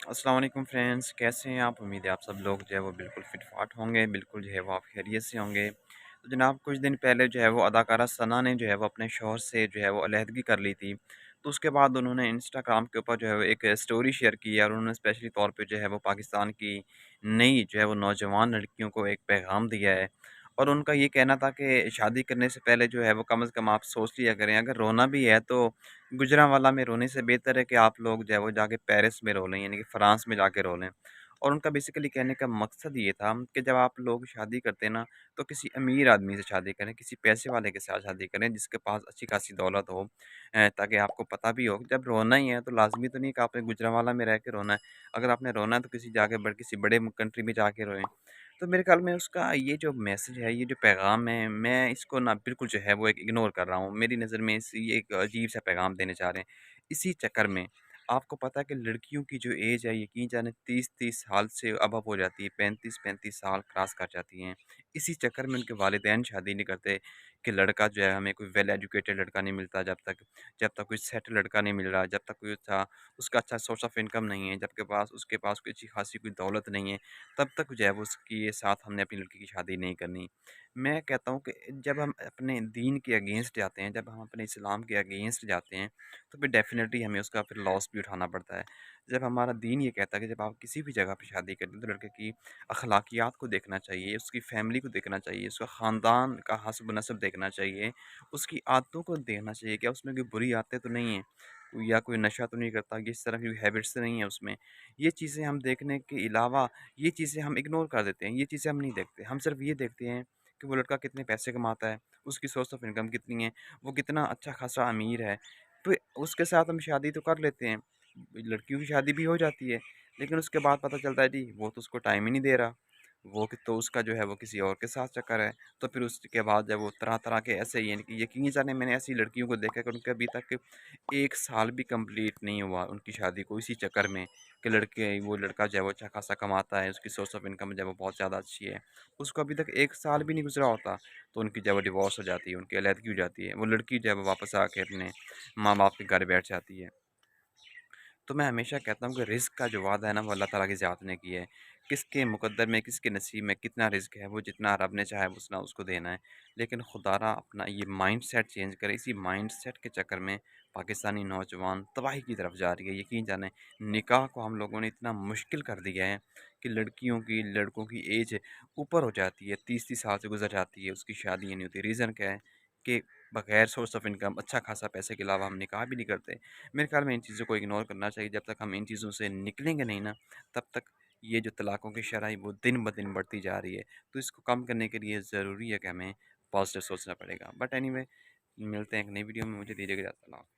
अस्सलाम वालेकुम फ्रेंड्स, कैसे हैं आप? उम्मीद है आप सब लोग जो है वो बिल्कुल फिट-फाट होंगे, बिल्कुल जो है वो आप खैरियत से होंगे। तो जनाब कुछ दिन पहले जो है वो अदाकारा सना ने जो है वो अपने शौहर से जो है वो अलहदगी कर ली थी। तो उसके बाद उन्होंने इंस्टाग्राम के ऊपर जो है वो एक स्टोरी शेयर की है और उन्होंने स्पेशली तौर पे जो है वो पाकिस्तान की नई जो है वो नौजवान लड़कियों को एक पैगाम दिया है। और उनका ये कहना था कि शादी करने से पहले जो है वो कम से कम आप सोच लिया करें, अगर रोना भी है तो गुजरांवाला में रोने से बेहतर है कि आप लोग जो है वो जाके पेरिस में रो लें, यानी कि फ्रांस में जाके रो लें। और उनका बेसिकली कहने का मकसद ये था कि जब आप लोग शादी करते हैं ना, तो किसी अमीर आदमी से शादी करें, किसी पैसे वाले के साथ शादी करें जिसके पास अच्छी खासी दौलत हो। ताकि आपको पता भी हो कि जब रोना ही है तो लाज़मी तो नहीं कि आपने गुजरांवाला में रह के रोना है। अगर आपने रोना है तो किसी बड़े कंट्री में जाके रोएँ। तो मेरे ख़्याल में उसका ये जो मैसेज है, ये जो पैगाम है, मैं इसको ना बिल्कुल जो है वो एक इग्नोर कर रहा हूँ। मेरी नज़र में ये एक अजीब-सा पैगाम देने जा रहे हैं। इसी चक्कर में आपको पता है कि लड़कियों की जो ऐज है, यकीन जाने 30-30 साल से अबव हो जाती है, 35-35 साल क्रॉस कर जाती हैं। इसी चक्कर में उनके वालिदैन शादी नहीं करते कि लड़का जो है, हमें कोई वेल एजुकेटेड लड़का नहीं मिलता जब तक कोई सेट लड़का नहीं मिल रहा, जब तक कोई उसका अच्छा सोर्स ऑफ इनकम नहीं है, जबकि उसके पास कोई अच्छी खासी कोई दौलत नहीं है, तब तक जो है वो उसके साथ हमने अपनी लड़की की शादी नहीं करनी। मैं कहता हूँ कि जब हम अपने दीन के अगेंस्ट जाते हैं, जब हम अपने इस्लाम के अगेंस्ट जाते हैं, तो फिर डेफ़िनेटली हमें उसका फिर लॉस भी उठाना पड़ता है। जब हमारा दीन ये कहता है कि जब आप किसी भी जगह पे शादी करते हैं, तो लड़के की अखलाकियात को देखना चाहिए, उसकी फ़ैमिली को देखना चाहिए, उसका ख़ानदान का हस्ब-नस्ब देखना चाहिए, उसकी आदतों को देखना चाहिए, क्या उसमें कोई बुरी आदतें तो नहीं हैं? या कोई नशा तो नहीं करता, इस तरह की हैबिट्स तो नहीं है उसमें। ये चीज़ें हम देखने के अलावा ये चीज़ें हम इग्नोर कर देते हैं, ये चीज़ें हम नहीं देखते। हम सिर्फ़ ये देखते हैं कि वो लड़का कितने पैसे कमाता है, उसकी सोर्स ऑफ इनकम कितनी है, वो कितना अच्छा खासा अमीर है। तो उसके साथ हम शादी तो कर लेते हैं, लड़कियों की शादी भी हो जाती है, लेकिन उसके बाद पता चलता है जी वो तो उसको टाइम ही नहीं दे रहा। वो कि तो उसका जो है वो किसी और के साथ चक्कर है। तो फिर उसके बाद जब वो तरह-तरह के ऐसे ही यानी कि यकीन जाने मैंने ऐसी लड़कियों को देखा कि उनके अभी तक 1 साल भी कंप्लीट नहीं हुआ उनकी शादी को इसी चक्कर में कि वो लड़का जो है वो अच्छा खासा कमाता है, उसकी सोर्स ऑफ इनकम जो है वो बहुत ज़्यादा अच्छी है। उसको अभी तक 1 साल भी नहीं गुज़रा होता, तो उनकी जो है वो डिवोर्स हो जाती है, उनकी अलहदगी हो जाती है। वो लड़की जो है वो वापस आके अपने माँ-बाप के घर बैठ जाती है। तो मैं हमेशा कहता हूँ कि रिज़्क का जो वादा है ना, वो अल्लाह ताला की ज़ात ने किया है। किसके मुक़द्दर में, किसके नसीब में कितना रिज़्क है, वो जितना रब ने चाहा है उतना उसको देना है। लेकिन खुदारा अपना ये माइंडसेट चेंज करे, इसी माइंडसेट के चक्कर में पाकिस्तानी नौजवान तबाही की तरफ जा रही है। यकीन जानें, निकाह को हम लोगों ने इतना मुश्किल कर दिया है कि लड़कों की ऐज ऊपर हो जाती है, 30-30 साल से गुज़र जाती है, उसकी शादी नहीं होती। रीज़न क्या है कि बगैर सोर्स ऑफ इनकम अच्छा खासा पैसे के अलावा हम निकाह भी नहीं करते। मेरे ख़्याल में इन चीज़ों को इग्नोर करना चाहिए। जब तक हम इन चीज़ों से निकलेंगे नहीं ना, तब तक ये जो तलाक़ों की शरह है वो दिन-ब-दिन बढ़ती जा रही है। तो इसको कम करने के लिए ज़रूरी है कि हमें पॉज़िटिव सोचना पड़ेगा। बट एनीवे, मिलते हैं एक नई वीडियो में, मुझे दीजिए इजाज़त। अल्लाह हाफ़िज़।